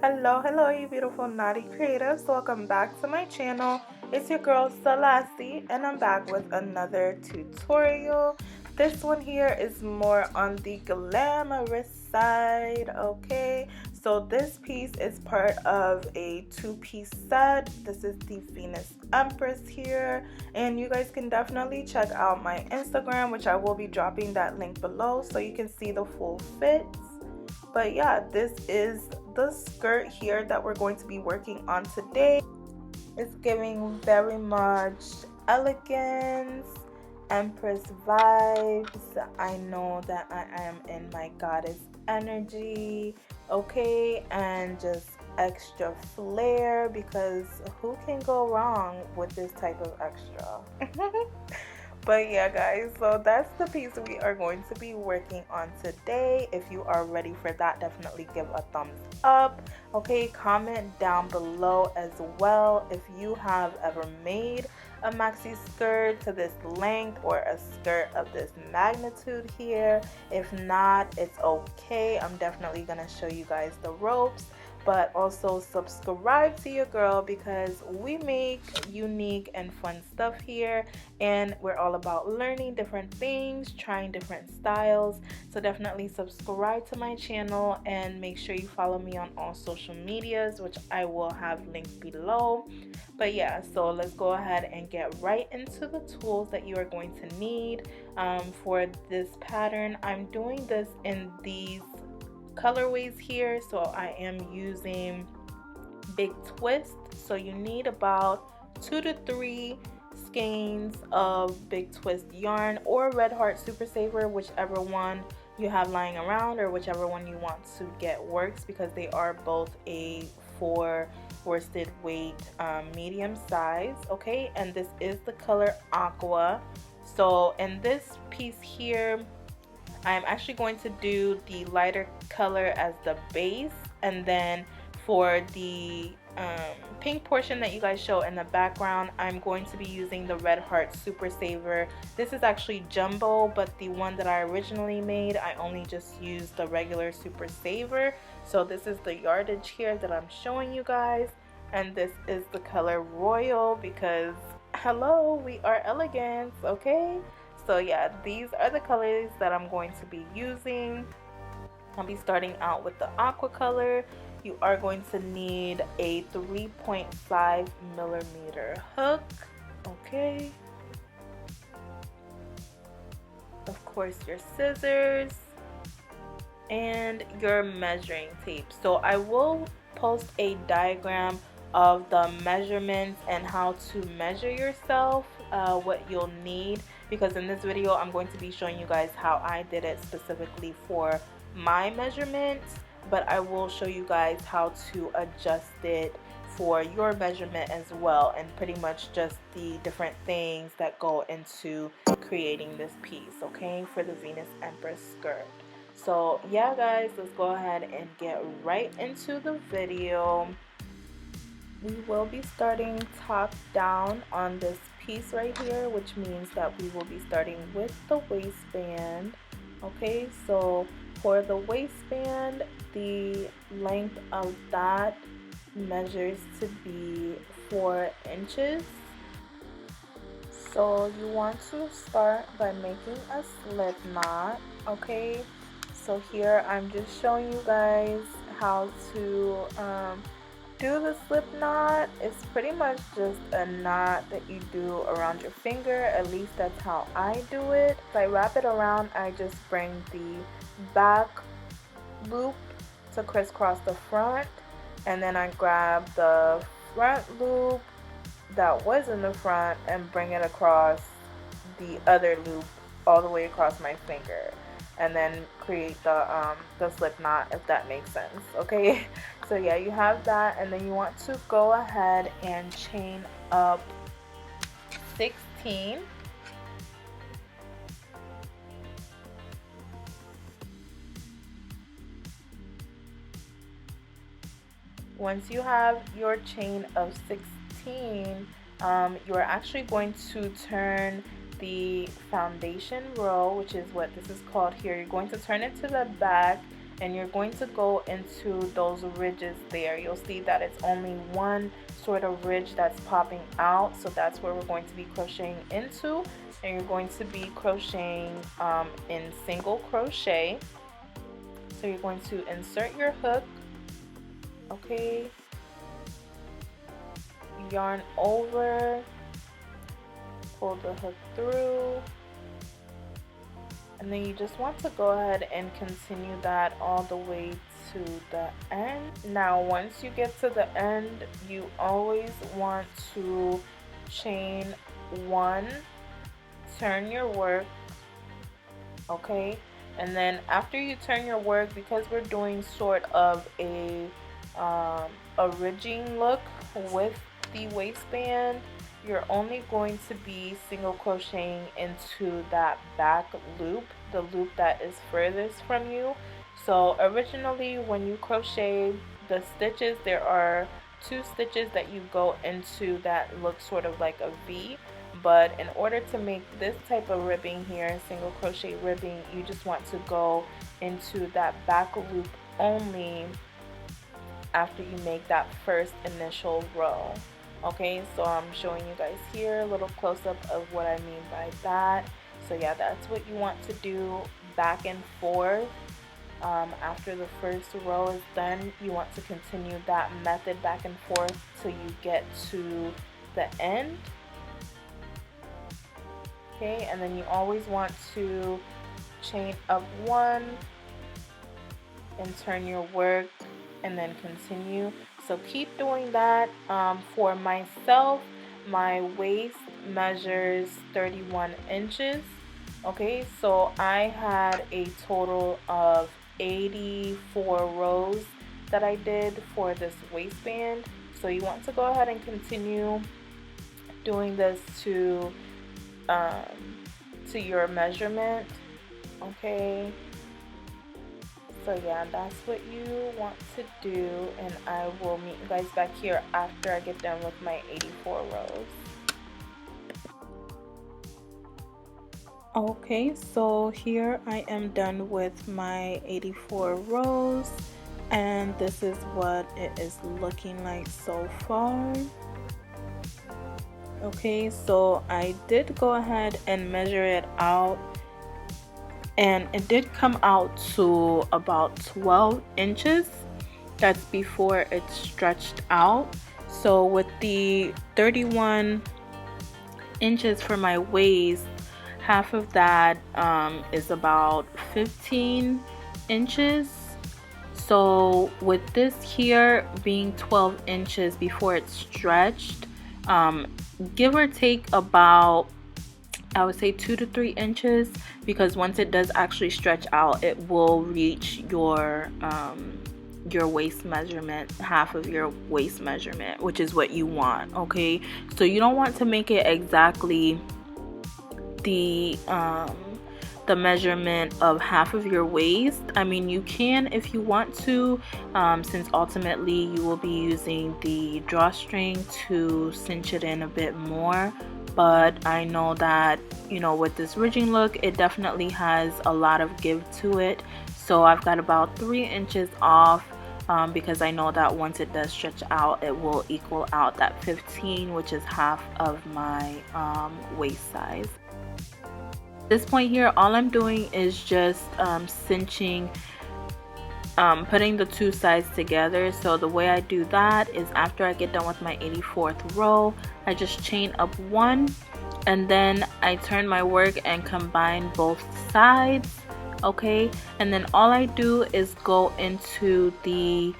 Hello, you beautiful Knotty-creatives. Welcome back to my channel. It's your girl Celeste, and I'm back with another tutorial. This one here is more on the glamorous side, okay? So this piece is part of a two-piece set. This is the Venus Empress here, and you guys can definitely check out my Instagram, which I will be dropping that link below so you can see the full fits. But yeah, this is the skirt here that we're going to be working on today. It's giving very much elegance, Empress vibes. I know that I am in my goddess energy, okay, and just extra flair, because who can go wrong with this type of extra? But yeah, guys, so that's the piece we are going to be working on today. If you are ready for that, definitely give a thumbs up. Okay, comment down below as well if you have ever made a maxi skirt to this length or a skirt of this magnitude here. If not, it's okay. I'm definitely gonna show you guys the ropes. But also subscribe to your girl, because we make unique and fun stuff here, and we're all about learning different things, trying different styles. So definitely subscribe to my channel and make sure you follow me on all social medias, which I will have linked below. But yeah, so let's go ahead and get right into the tools that you are going to need for this pattern. I'm doing this in these colorways here, so I am using Big Twist. So you need about 2 to 3 skeins of Big Twist yarn, or Red Heart Super Saver, whichever one you have lying around or whichever one you want to get works, because they are both a 4 worsted weight medium size. Okay, and this is the color Aqua. So in this piece here, I'm actually going to do the lighter color as the base, and then for the pink portion that you guys show in the background, I'm going to be using the Red Heart Super Saver. This is actually jumbo, but the one that I originally made, I only just used the regular Super Saver. So this is the yardage here that I'm showing you guys, and this is the color Royal, because hello, we are elegance, okay? So yeah, these are the colors that I'm going to be using. I'll be starting out with the aqua color. You are going to need a 3.5 millimeter hook, okay? Of course, your scissors and your measuring tape. So I will post a diagram of the measurements and how to measure yourself, what you'll need, because in this video I'm going to be showing you guys how I did it specifically for my measurements, but I will show you guys how to adjust it for your measurement as well, and pretty much just the different things that go into creating this piece, okay, for the Venus Empress skirt. So yeah, guys, let's go ahead and get right into the video. We will be starting top down on this piece right here, which means that we will be starting with the waistband. Okay, so for the waistband, the length of that measures to be 4 inches. So you want to start by making a slip knot, okay? So here I'm just showing you guys how to do the slip knot. It's pretty much just a knot that you do around your finger. At least that's how I do it. If I wrap it around, I just bring the back loop to crisscross the front, and then I grab the front loop that was in the front and bring it across the other loop all the way across my finger, and then create the slip knot, if that makes sense. Okay, so yeah, you have that, and then you want to go ahead and chain up 16. Once you have your chain of 16, you're actually going to turn the foundation row, which is what this is called here. You're going to turn it to the back and you're going to go into those ridges there. You'll see that it's only one sort of ridge that's popping out, so that's where we're going to be crocheting into, and you're going to be crocheting in single crochet. So you're going to insert your hook, okay, yarn over, pull the hook through, and then you just want to go ahead and continue that all the way to the end. Now once you get to the end, you always want to chain one, turn your work, okay, and then after you turn your work, because we're doing sort of a ridging look with the waistband, you're only going to be single crocheting into that back loop, the loop that is furthest from you. So originally when you crochet the stitches, there are 2 stitches that you go into that look sort of like a V, but in order to make this type of ribbing here, single crochet ribbing, you just want to go into that back loop only after you make that first initial row. Okay, so I'm showing you guys here a little close-up of what I mean by that. So yeah, that's what you want to do back and forth. After the first row is done, you want to continue that method back and forth till you get to the end. Okay, and then you always want to chain up one and turn your work and then continue. So keep doing that. For myself, my waist measures 31 inches. Okay, so I had a total of 84 rows that I did for this waistband. So you want to go ahead and continue doing this to your measurement. Okay, so yeah, that's what you want to do, and I will meet you guys back here after I get done with my 84 rows. Okay, so here I am done with my 84 rows, and this is what it is looking like so far. Okay, so I did go ahead and measure it out, and it did come out to about 12 inches. That's before it stretched out. So with the 31 inches for my waist, half of that is about 15 inches. So with this here being 12 inches before it stretched, give or take about, I would say 2 to 3 inches, because once it does actually stretch out, it will reach your waist measurement, half of your waist measurement, which is what you want. Okay, so you don't want to make it exactly the measurement of half of your waist. I mean, you can if you want to, since ultimately you will be using the drawstring to cinch it in a bit more. But I know that, you know, with this ridging look, it definitely has a lot of give to it. So I've got about 3 inches off, because I know that once it does stretch out, it will equal out that 15, which is half of my waist size. At this point here, all I'm doing is just cinching, putting the 2 sides together. So the way I do that is after I get done with my 84th row, I just chain up 1, and then I turn my work and combine both sides. Okay, and then all I do is go into the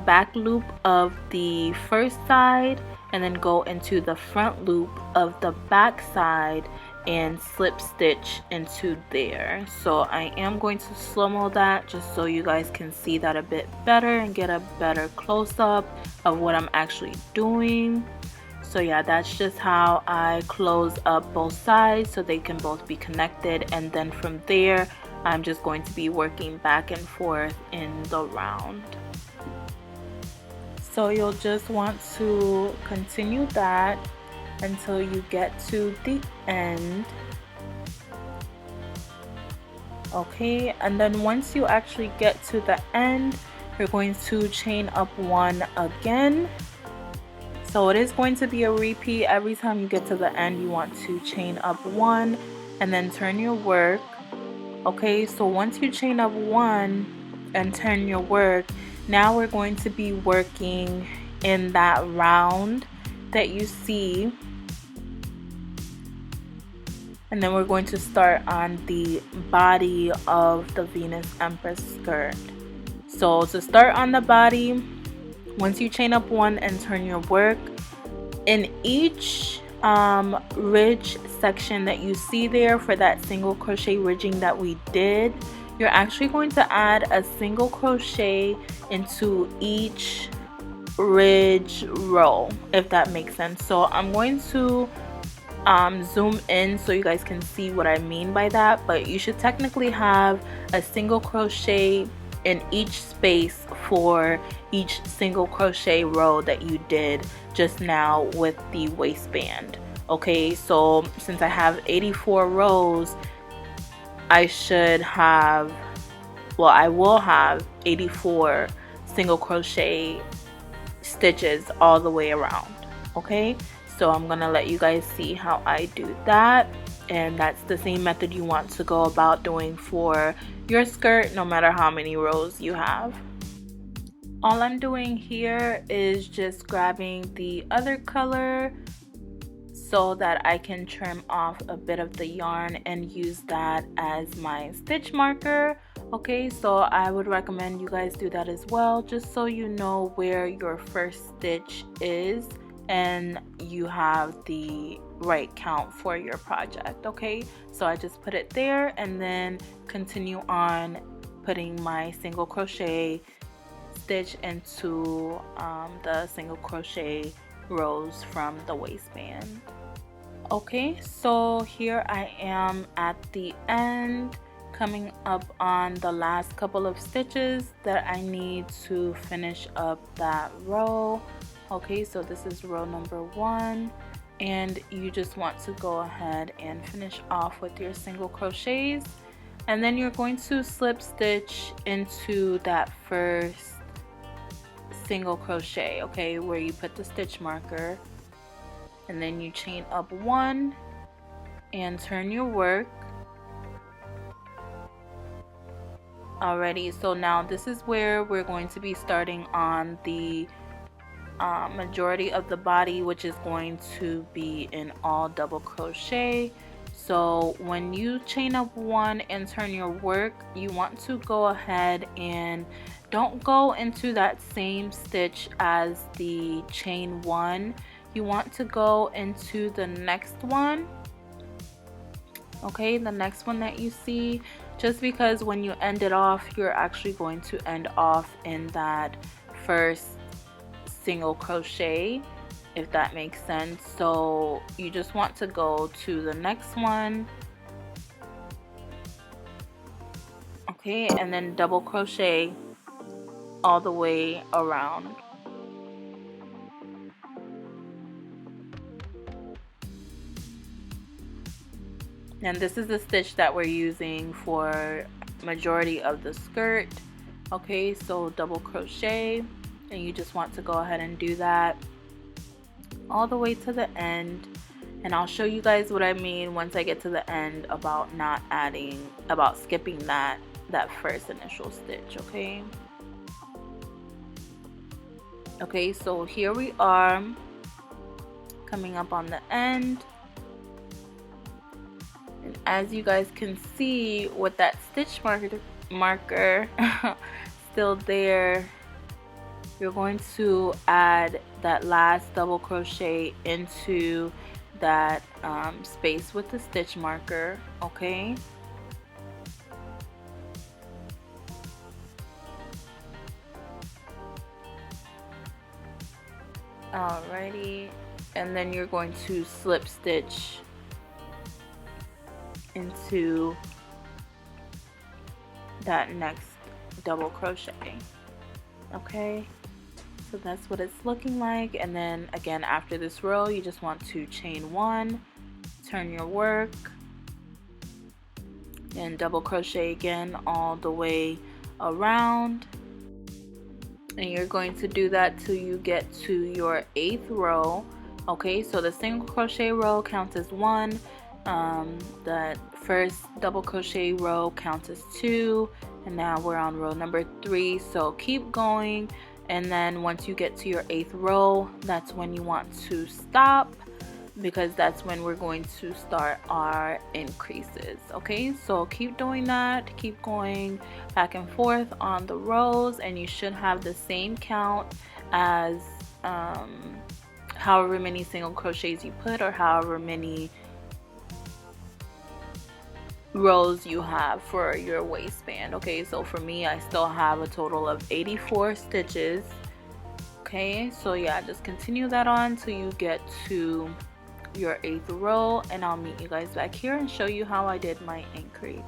back loop of the first side, and then go into the front loop of the back side and slip stitch into there. So I am going to slow-mo that just so you guys can see that a bit better and get a better close-up of what I'm actually doing. So yeah, that's just how I close up both sides so they can both be connected, and then from there I'm just going to be working back and forth in the round. So you'll just want to continue that until you get to the end. Okay, and then once you actually get to the end, you're going to chain up one again. So it is going to be a repeat. Every time you get to the end, you want to chain up one and then turn your work. Okay, so once you chain up one and turn your work, now we're going to be working in that round that you see, and then we're going to start on the body of the Venus Empress skirt. So to start on the body, once you chain up one and turn your work, in each ridge section that you see there for that single crochet ridging that we did, you're actually going to add a single crochet into each ridge row, if that makes sense. So I'm going to zoom in so you guys can see what I mean by that, but you should technically have a single crochet in each space for each single crochet row that you did just now with the waistband. Okay, so since I have 84 rows, I should have, well, I will have 84 single crochet stitches all the way around. Okay, so I'm gonna let you guys see how I do that, and that's the same method you want to go about doing for your skirt, no matter how many rows you have. All I'm doing here is just grabbing the other color so that I can trim off a bit of the yarn and use that as my stitch marker. Okay, so I would recommend you guys do that as well, just so you know where your first stitch is and you have the right count for your project. Okay, so I just put it there and then continue on putting my single crochet stitch into the single crochet rows from the waistband. Okay, so here I am at the end, coming up on the last couple of stitches that I need to finish up that row. Okay, so this is row number 1, and you just want to go ahead and finish off with your single crochets, and then you're going to slip stitch into that first single crochet, okay, where you put the stitch marker, and then you chain up one and turn your work. Alrighty, so now this is where we're going to be starting on the majority of the body, which is going to be in all double crochet. So when you chain up one and turn your work, you want to go ahead and don't go into that same stitch as the chain one. You want to go into the next one, okay, the next one that you see, just because when you end it off, you're actually going to end off in that first single crochet, if that makes sense. So you just want to go to the next one, okay, and then double crochet all the way around. And this is the stitch that we're using for majority of the skirt. Okay, so double crochet, and you just want to go ahead and do that all the way to the end, and I'll show you guys what I mean once I get to the end about not adding, about skipping that first initial stitch. Okay, so here we are coming up on the end, and as you guys can see with that stitch marker still there, you're going to add that last double crochet into that space with the stitch marker. Okay, alrighty, and then you're going to slip stitch into that next double crochet. Okay, so that's what it's looking like. And then again, after this row, you just want to chain one, turn your work, and double crochet again all the way around, and you're going to do that till you get to your 8th row. Okay, so the single crochet row counts as 1, that first double crochet row counts as 2, and now we're on row number 3. So keep going, and then once you get to your 8th row, that's when you want to stop, because that's when we're going to start our increases. Okay, so keep doing that, keep going back and forth on the rows, and you should have the same count as however many single crochets you put, or however many rows you have for your waistband. Okay, so for me, I still have a total of 84 stitches. Okay, so yeah, just continue that on till you get to your 8th row, and I'll meet you guys back here and show you how I did my increase.